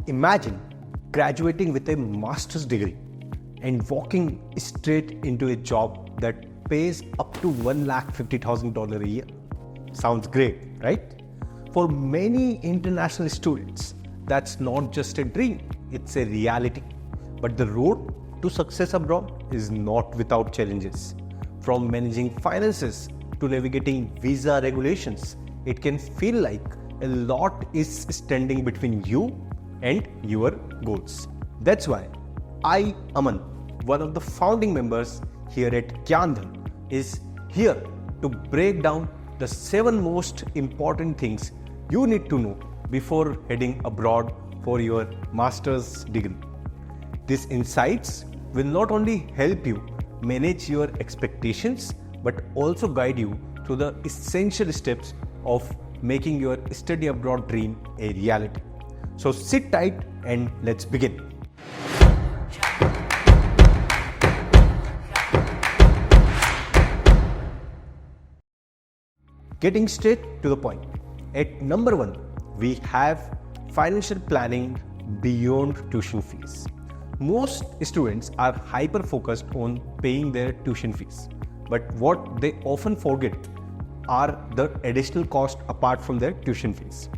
Imagine graduating with a master's degree and walking straight into a job that pays up to $150,000 a year. Sounds great, right? For many international students, that's not just a dream, it's a reality. But the road to success abroad is not without challenges. From managing finances to navigating visa regulations, it can feel like a lot is standing between you and your goals. That's why I, Aman, one of the founding members here at Gyandhan, is here to break down the 7 most important things you need to know before heading abroad for your master's degree. These insights will not only help you manage your expectations but also guide you through the essential steps of making your study abroad dream a reality. So sit tight and let's begin. Getting straight to the point. At number 1, we have financial planning beyond tuition fees. Most students are hyper focused on paying their tuition fees, but what they often forget are the additional costs apart from their tuition fees.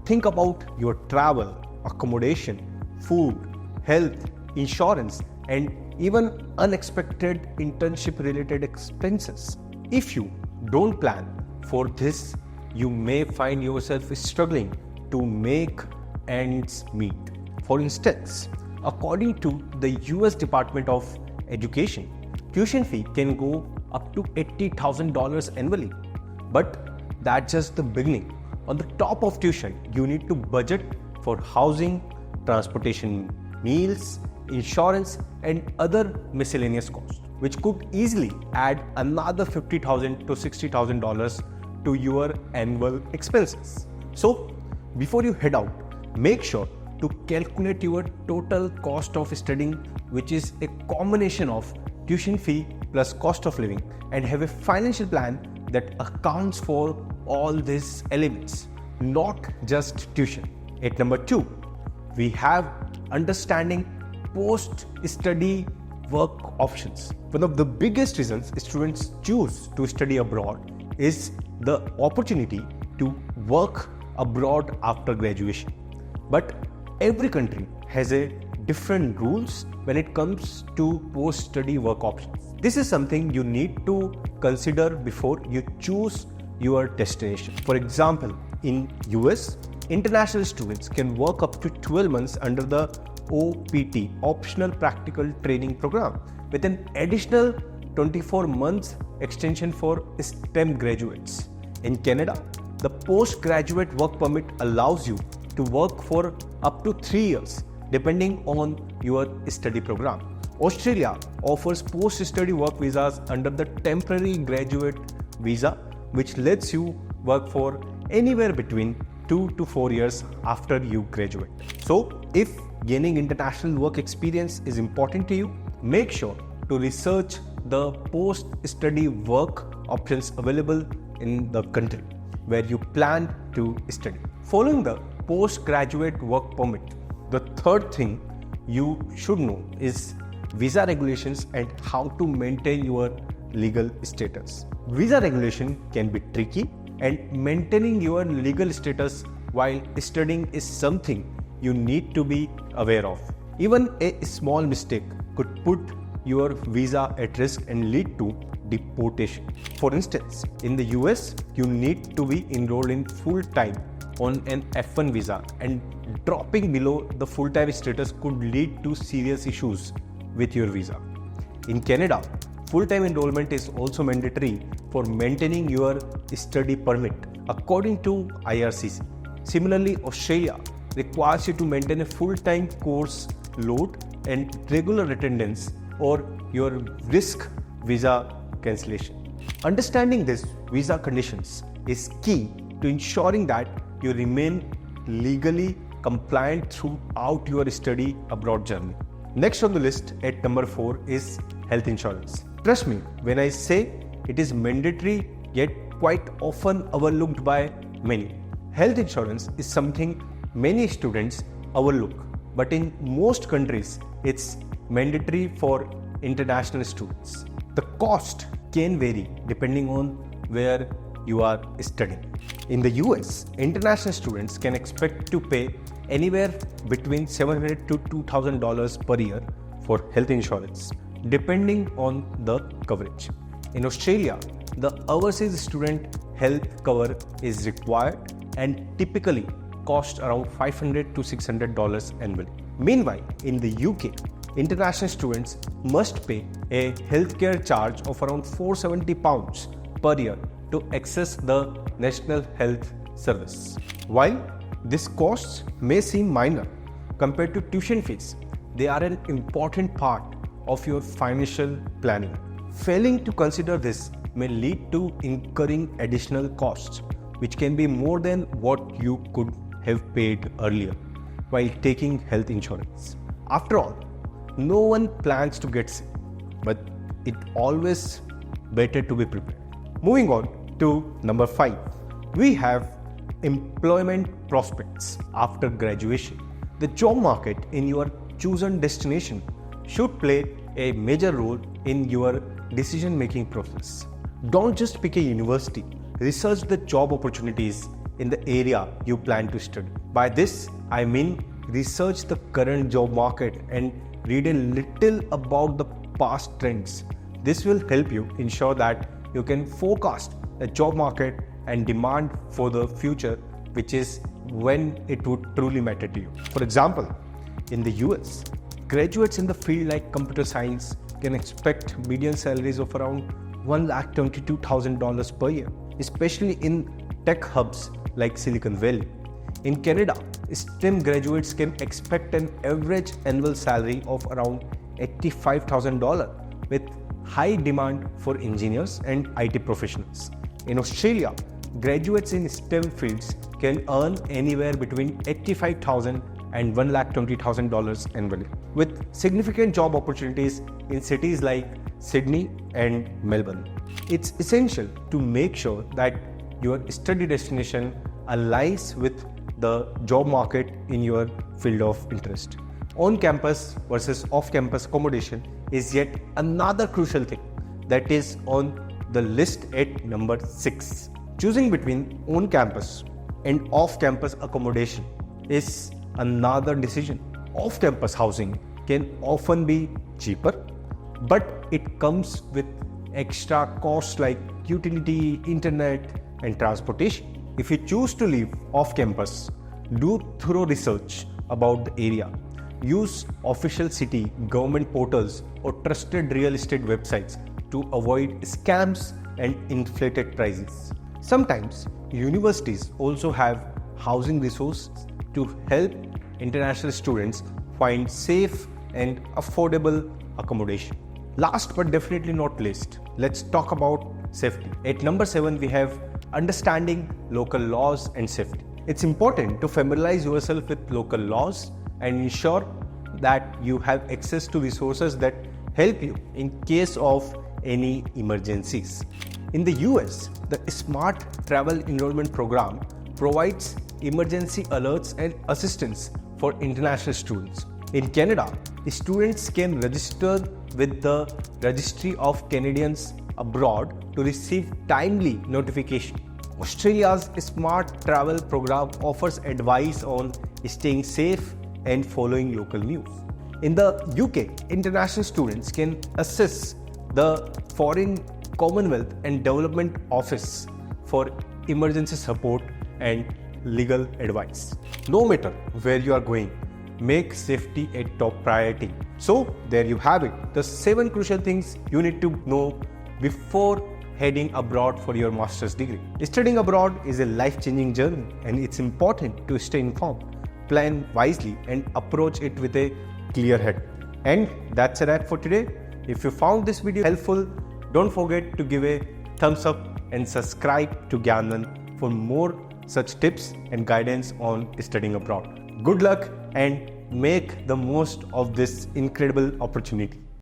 Think about your travel, accommodation, food, health, insurance, and even unexpected internship related expenses. If you don't plan for this, you may find yourself struggling to make ends meet. For instance, according to the US Department of Education, tuition fee can go up to $80,000 annually. But that's just the beginning. On the top of tuition, you need to budget for housing, transportation, meals, insurance, and other miscellaneous costs, which could easily add another $50,000 to $60,000 to your annual expenses. So, before you head out, make sure to calculate your total cost of studying, which is a combination of tuition fee plus cost of living, and have a financial plan that accounts for all these elements, not just tuition. At number 2, we have understanding post-study work options. One of the biggest reasons students choose to study abroad is the opportunity to work abroad after graduation. But every country has a different rules when it comes to post-study work options. This is something you need to consider before you choose your destination. For example, in US, international students can work up to 12 months under the OPT, Optional Practical Training Program, with an additional 24 months extension for STEM graduates. In Canada, the postgraduate work permit allows you to work for up to 3 years, depending on your study program. Australia offers post-study work visas under the temporary graduate visa, which lets you work for anywhere between 2 to 4 years after you graduate. So, if gaining international work experience is important to you, make sure to research the post-study work options available in the country where you plan to study. Following the postgraduate work permit, the third thing you should know is visa regulations and how to maintain your legal status. Visa regulation can be tricky, and maintaining your legal status while studying is something you need to be aware of. Even a small mistake could put your visa at risk and lead to deportation. For instance, in the US, you need to be enrolled in full-time on an F1 visa, and dropping below the full-time status could lead to serious issues with your visa. In Canada, full-time enrollment is also mandatory for maintaining your study permit, according to IRCC. Similarly, Australia requires you to maintain a full-time course load and regular attendance, or your risk visa cancellation. Understanding these visa conditions is key to ensuring that you remain legally compliant throughout your study abroad journey. Next on the list at number 4 is health insurance. Trust me when I say it is mandatory yet quite often overlooked by many. Health insurance is something many students overlook but in most countries, it's mandatory for international students. The cost can vary depending on where you are studying. In the US, international students can expect to pay anywhere between $700 to $2,000 per year for health insurance, depending on the coverage. In Australia, the overseas student health cover is required and typically costs around $500 to $600 annually. Meanwhile, in the UK, international students must pay a healthcare charge of around £470 per year to access the National Health Service. While these costs may seem minor compared to tuition fees, they are an important part of your financial planning. Failing to consider this may lead to incurring additional costs, which can be more than what you could have paid earlier while taking health insurance. After all, no one plans to get sick, but it's always better to be prepared. Moving on to number 5, we have employment prospects after graduation. The job market in your chosen destination should play a major role in your decision-making process. Don't just pick a university. Research the job opportunities in the area you plan to study. By this, I mean research the current job market and read a little about the past trends. This will help you ensure that you can forecast the job market and demand for the future, which is when it would truly matter to you. For example, in the US, graduates in the field like computer science can expect median salaries of around $122,000 per year, especially in tech hubs like Silicon Valley. In Canada, STEM graduates can expect an average annual salary of around $85,000 with high demand for engineers and IT professionals. In Australia, graduates in STEM fields can earn anywhere between $85,000 and $120,000 annually, with significant job opportunities in cities like Sydney and Melbourne. It's essential to make sure that your study destination aligns with the job market in your field of interest. On-campus versus off-campus accommodation is yet another crucial thing that is on the list at number 6. Choosing between on-campus and off-campus accommodation is another decision. Off-campus housing can often be cheaper, but it comes with extra costs like utility, internet, and transportation. If you choose to live off-campus, do thorough research about the area. Use official city, government portals, or trusted real estate websites to avoid scams and inflated prices. Sometimes universities also have housing resources to help international students find safe and affordable accommodation. Last but definitely not least, let's talk about safety. At number 7, we have understanding local laws and safety. It's important to familiarize yourself with local laws and ensure that you have access to resources that help you in case of any emergencies. In the US, the Smart Travel Enrollment Program provides emergency alerts and assistance for international students. In Canada, students can register with the Registry of Canadians Abroad to receive timely notification. Australia's Smart Travel Program offers advice on staying safe and following local news. In the UK, international students can access the Foreign, Commonwealth and Development Office for emergency support and legal advice. No matter where you are going, make safety a top priority. So there you have it, the 7 crucial things you need to know before heading abroad for your master's degree. Studying abroad is a life-changing journey, and it's important to stay informed, plan wisely, and approach it with a clear head. And that's a wrap for today. If you found this video helpful, don't forget to give a thumbs up and subscribe to Gyanvan for more such tips and guidance on studying abroad. Good luck and make the most of this incredible opportunity.